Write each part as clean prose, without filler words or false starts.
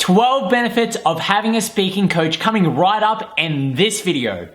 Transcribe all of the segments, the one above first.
12 benefits of having a speaking coach coming right up in this video.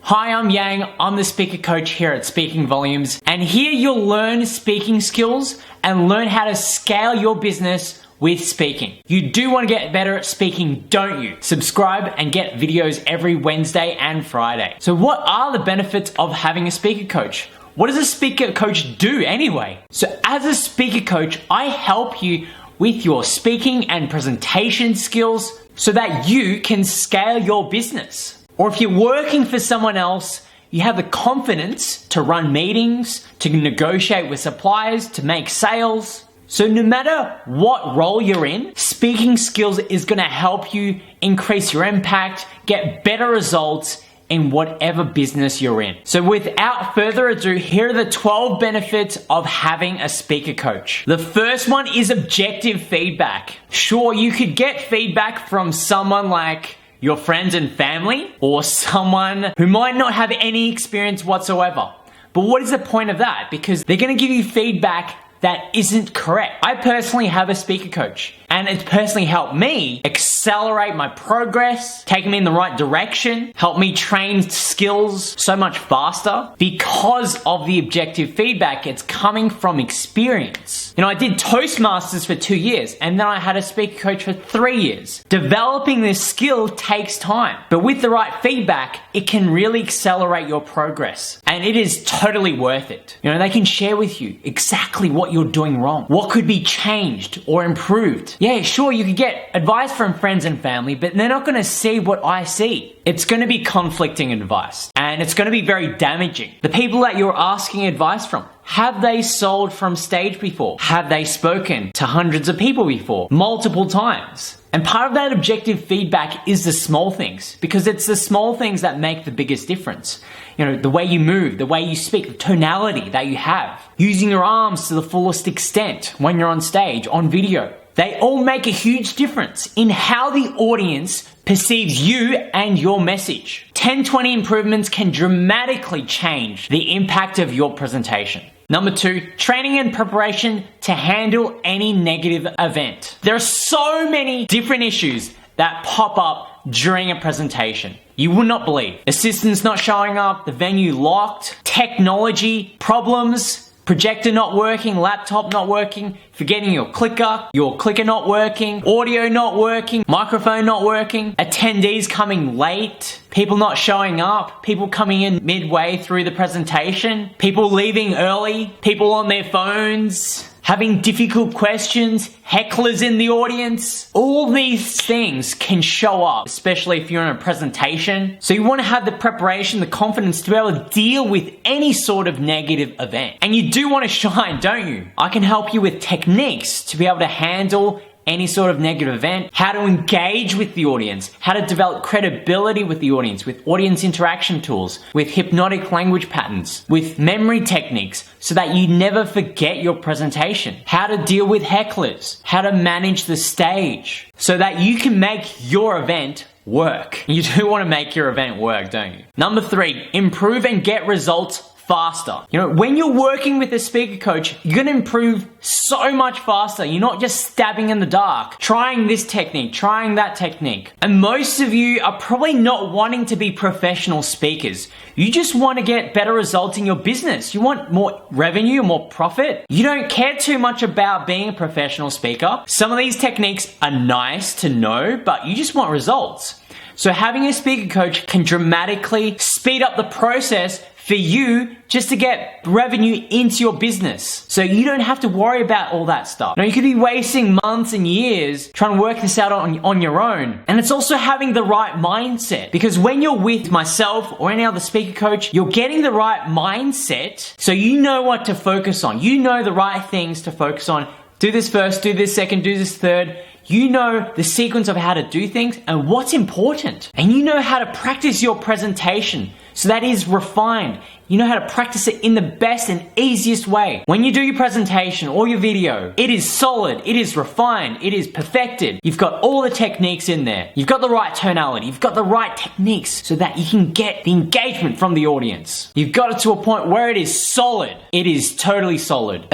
Hi, I'm Yang. I'm the speaker coach here at Speaking Volumes, and here you'll learn speaking skills and learn how to scale your business with speaking. You do want to get better at speaking, don't you? Subscribe and get videos every Wednesday and Friday. So what are the benefits of having a speaker coach? What does a speaker coach do anyway? So as a speaker coach, I help you with your speaking and presentation skills so that you can scale your business. Or if you're working for someone else, you have the confidence to run meetings, to negotiate with suppliers, to make sales. So no matter what role you're in, speaking skills is going to help you increase your impact, get better results in whatever business you're in. So without further ado, here are the 12 benefits of having a speaker coach. The first one is objective feedback. Sure, you could get feedback from someone like your friends and family, or someone who might not have any experience whatsoever. But what is the point of that? Because they're going to give you feedback that isn't correct. I personally have a speaker coach, and it's personally helped me accelerate my progress, take me in the right direction, help me train skills so much faster because of the objective feedback. It's coming from experience. You know, I did Toastmasters for 2 years, and then I had a speaker coach for 3 years. Developing this skill takes time, but with the right feedback, it can really accelerate your progress, and it is totally worth it. You know, they can share with you exactly what you're doing wrong, what could be changed or improved. Yeah, sure, you could get advice from friends and family, but they're not going to see what I see. It's going to be conflicting advice, and it's going to be very damaging. The people that you're asking advice from, have they sold from stage before? Have they spoken to hundreds of people before? Multiple times? And part of that objective feedback is the small things, because it's the small things that make the biggest difference. You know, the way you move, the way you speak, the tonality that you have, using your arms to the fullest extent when you're on stage, on video. They all make a huge difference in how the audience perceives you and your message. 10-20 improvements can dramatically change the impact of your presentation. Number 2, training and preparation to handle any negative event. There are so many different issues that pop up during a presentation. You would not believe. Assistants not showing up, the venue locked, technology problems, projector not working, laptop not working, forgetting your clicker not working, audio not working, microphone not working, attendees coming late, people not showing up, people coming in midway through the presentation, people leaving early, people on their phones, having difficult questions, hecklers in the audience. All these things can show up, especially if you're in a presentation. So you want to have the preparation, the confidence to be able to deal with any sort of negative event. And you do want to shine, don't you? I can help you with techniques to be able to handle any sort of negative event, how to engage with the audience, how to develop credibility with the audience, with audience interaction tools, with hypnotic language patterns, with memory techniques so that you never forget your presentation, how to deal with hecklers, how to manage the stage so that you can make your event work. You do want to make your event work, don't you? Number 3, improve and get results faster. You know, when you're working with a speaker coach, you're going to improve so much faster. You're not just stabbing in the dark, trying this technique, trying that technique. And most of you are probably not wanting to be professional speakers. You just want to get better results in your business. You want more revenue, more profit. You don't care too much about being a professional speaker. Some of these techniques are nice to know, but you just want results. So having a speaker coach can dramatically speed up the process for you just to get revenue into your business. So you don't have to worry about all that stuff. Now, you could be wasting months and years trying to work this out on your own. And it's also having the right mindset, because when you're with myself or any other speaker coach, you're getting the right mindset so you know what to focus on. You know the right things to focus on. Do this first, do this second, do this third. You know the sequence of how to do things and what's important. And you know how to practice your presentation so that is refined. You know how to practice it in the best and easiest way. When you do your presentation or your video, it is solid, it is refined, it is perfected. You've got all the techniques in there. You've got the right tonality, you've got the right techniques so that you can get the engagement from the audience. You've got it to a point where it is solid. It is totally solid.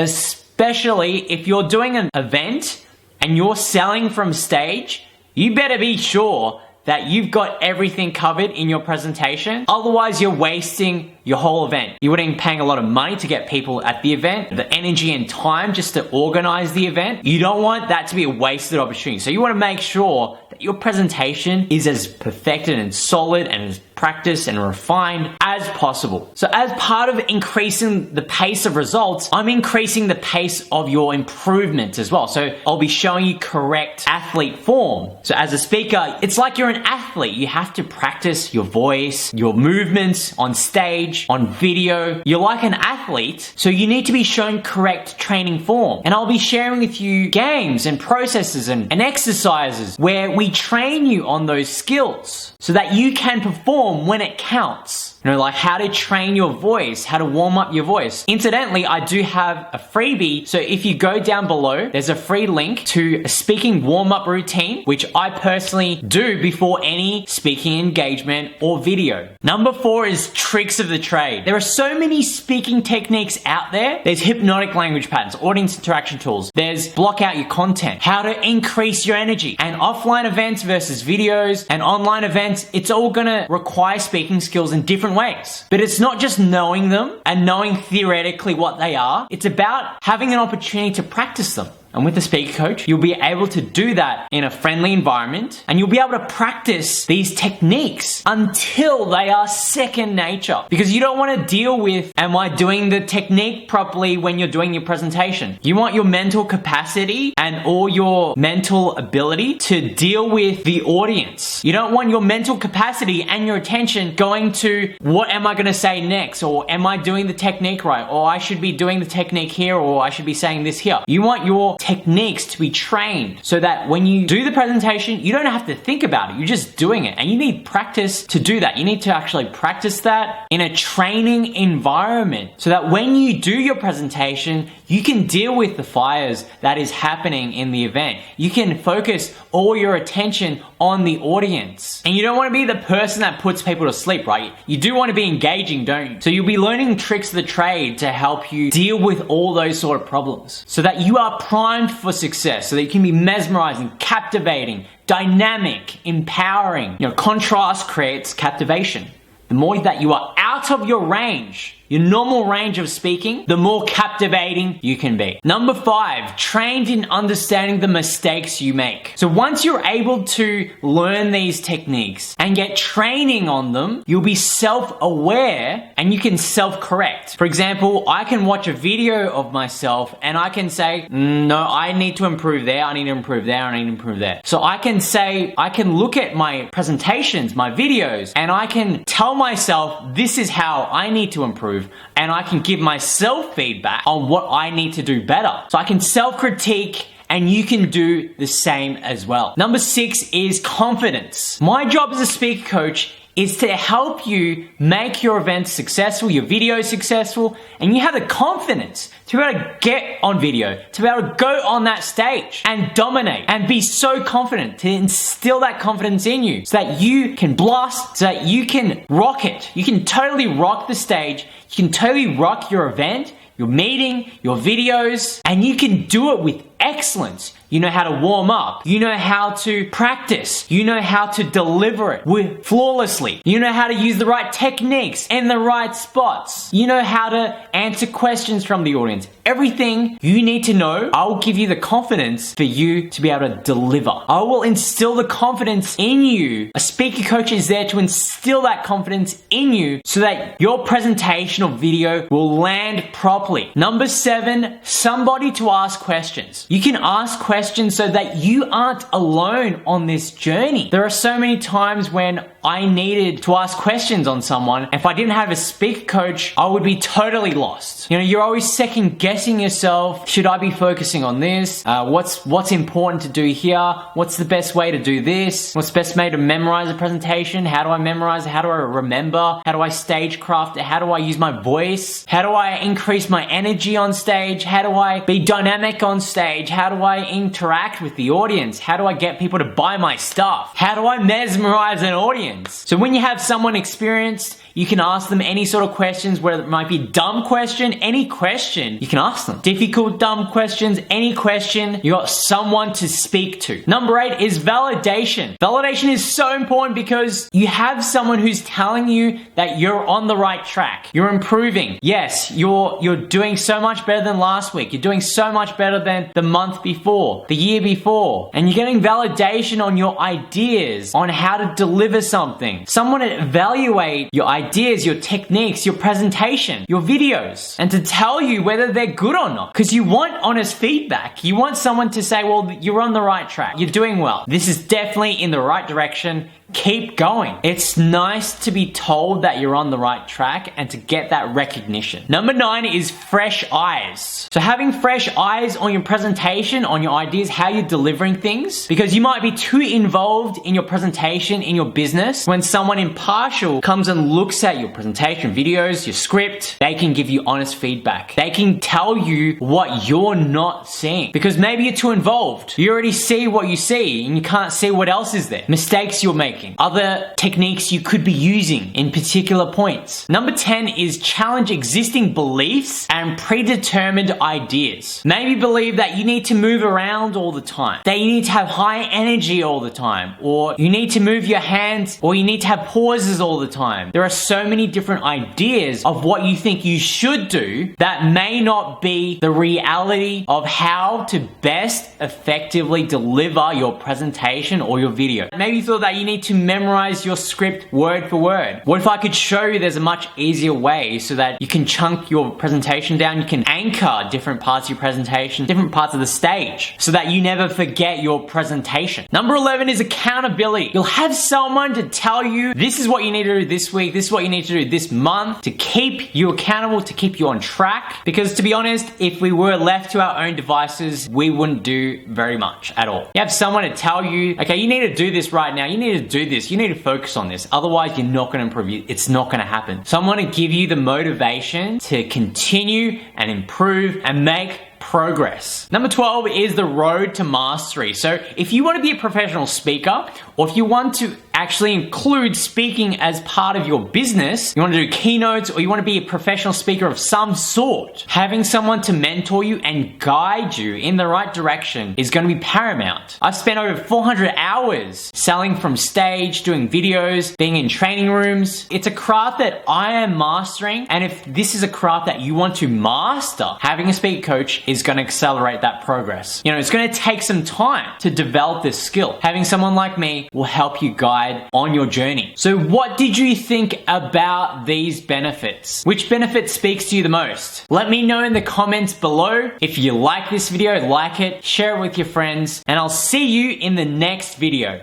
especially if you're doing an event and you're selling from stage, you better be sure that you've got everything covered in your presentation. Otherwise, you're wasting your whole event. You wouldn't be paying a lot of money to get people at the event, the energy and time just to organize the event. You don't want that to be a wasted opportunity. So you want to make sure that your presentation is as perfected and solid and as practiced and refined as possible. So as part of increasing the pace of results, I'm increasing the pace of your improvement as well. So I'll be showing you correct athlete form. So as a speaker, it's like you're an athlete. You have to practice your voice, your movements on stage, on video. You're like an athlete, so you need to be shown correct training form. And I'll be sharing with you games and processes and exercises where we train you on those skills so that you can perform when it counts. You know, like how to train your voice, how to warm up your voice. Incidentally, I do have a freebie. So if you go down below, there's a free link to a speaking warm-up routine, which I personally do before any speaking engagement or video. Number 4 is tricks of the trade. There are so many speaking techniques out there. There's hypnotic language patterns, audience interaction tools. There's block out your content, how to increase your energy, and offline events versus videos and online events. It's all gonna require speaking skills in different ways. But it's not just knowing them and knowing theoretically what they are. It's about having an opportunity to practice them. And with a speaker coach, you'll be able to do that in a friendly environment, and you'll be able to practice these techniques until they are second nature. Because you don't want to deal with, am I doing the technique properly when you're doing your presentation? You want your mental capacity and all your mental ability to deal with the audience. You don't want your mental capacity and your attention going to, what am I going to say next? Or am I doing the technique right? Or I should be doing the technique here, or I should be saying this here. You want your techniques to be trained so that when you do the presentation, you don't have to think about it. You're just doing it, and you need practice to do that. You need to actually practice that in a training environment so that when you do your presentation, you can deal with the fires that is happening in the event. You can focus all your attention on the audience. And you don't want to be the person that puts people to sleep, right? You do want to be engaging, don't you? So you'll be learning tricks of the trade to help you deal with all those sort of problems so that you are primed for success, so that you can be mesmerizing, captivating, dynamic, empowering. You know, contrast creates captivation. The more that you are out of your range, your normal range of speaking, the more captivating you can be. Number 5, trained in understanding the mistakes you make. So once you're able to learn these techniques and get training on them, you'll be self-aware and you can self-correct. For example, I can watch a video of myself and I can say, no, I need to improve there, I need to improve there, I need to improve there. So I can say, I can look at my presentations, my videos, and I can tell myself, this is how I need to improve. And I can give myself feedback on what I need to do better. So I can self-critique, and you can do the same as well. Number 6 is confidence. My job as a speaker coach is to help you make your events successful, your videos successful, and you have the confidence to be able to get on video, to be able to go on that stage and dominate and be so confident, to instill that confidence in you so that you can blast, so that you can rock it. You can totally rock the stage, you can totally rock your event, your meeting, your videos, and you can do it with excellence. You know how to warm up. You know how to practice. You know how to deliver it flawlessly. You know how to use the right techniques in the right spots. You know how to answer questions from the audience. Everything you need to know, I will give you the confidence for you to be able to deliver. I will instill the confidence in you. A speaker coach is there to instill that confidence in you so that your presentation or video will land properly. Number 7, somebody to ask questions. You can ask questions so that you aren't alone on this journey. There are so many times when I needed to ask questions on someone. If I didn't have a speaker coach, I would be totally lost. You know, you're always second guessing yourself. Should I be focusing on this? What's important to do here? What's the best way to do this? What's the best way to memorize a presentation? How do I memorize it? How do I remember? How do I stagecraft it? How do I use my voice? How do I increase my energy on stage? How do I be dynamic on stage? How do I interact with the audience? How do I get people to buy my stuff? How do I mesmerize an audience? So when you have someone experienced, You can ask them any sort of questions, whether it might be dumb question, any question, you can ask them. Difficult, dumb questions, any question, you got someone to speak to. Number 8 is validation. Validation is so important because you have someone who's telling you that you're on the right track. You're improving. Yes, you're doing so much better than last week. You're doing so much better than the month before, the year before. And you're getting validation on your ideas, on how to deliver something. Someone to evaluate your ideas, your techniques, your presentation, your videos, and to tell you whether they're good or not. Because you want honest feedback. You want someone to say, well, you're on the right track. You're doing well. This is definitely in the right direction. Keep going. It's nice to be told that you're on the right track and to get that recognition. Number 9 is fresh eyes. So having fresh eyes on your presentation, on your ideas, how you're delivering things, because you might be too involved in your presentation, in your business. When someone impartial comes and looks at your presentation, videos, your script, they can give you honest feedback. They can tell you what you're not seeing, because maybe you're too involved. You already see what you see and you can't see what else is there. Mistakes you're making. Other techniques you could be using in particular points. Number 10 is challenge existing beliefs and predetermined ideas. Maybe believe that you need to move around all the time, that you need to have high energy all the time, or you need to move your hands, or you need to have pauses all the time. There are so many different ideas of what you think you should do that may not be the reality of how to best effectively deliver your presentation or your video. Maybe you thought that you need to memorize your script word for word. What if I could show you there's a much easier way so that you can chunk your presentation down, you can anchor different parts of your presentation, different parts of the stage, so that you never forget your presentation. Number 11 is accountability. You'll have someone to tell you this is what you need to do this week, this is what you need to do this month to keep you accountable, to keep you on track. Because to be honest, if we were left to our own devices, we wouldn't do very much at all. You have someone to tell you, okay, you need to do this right now, you need to do this, you need to focus on this, otherwise you're not going to improve, it's not going to happen. Someone to give you the motivation to continue and improve and make progress. Number 12 is the road to mastery. So if you want to be a professional speaker, or if you want to actually include speaking as part of your business, you want to do keynotes, or you want to be a professional speaker of some sort, having someone to mentor you and guide you in the right direction is going to be paramount. I've spent over 400 hours selling from stage, doing videos, being in training rooms. It's a craft that I am mastering, and if this is a craft that you want to master, having a speaker coach is going to accelerate that progress. You know, it's going to take some time to develop this skill. Having someone like me will help you guide on your journey. So what did you think about these benefits? Which benefit speaks to you the most? Let me know in the comments below. If you like this video, like it, share it with your friends, and I'll see you in the next video.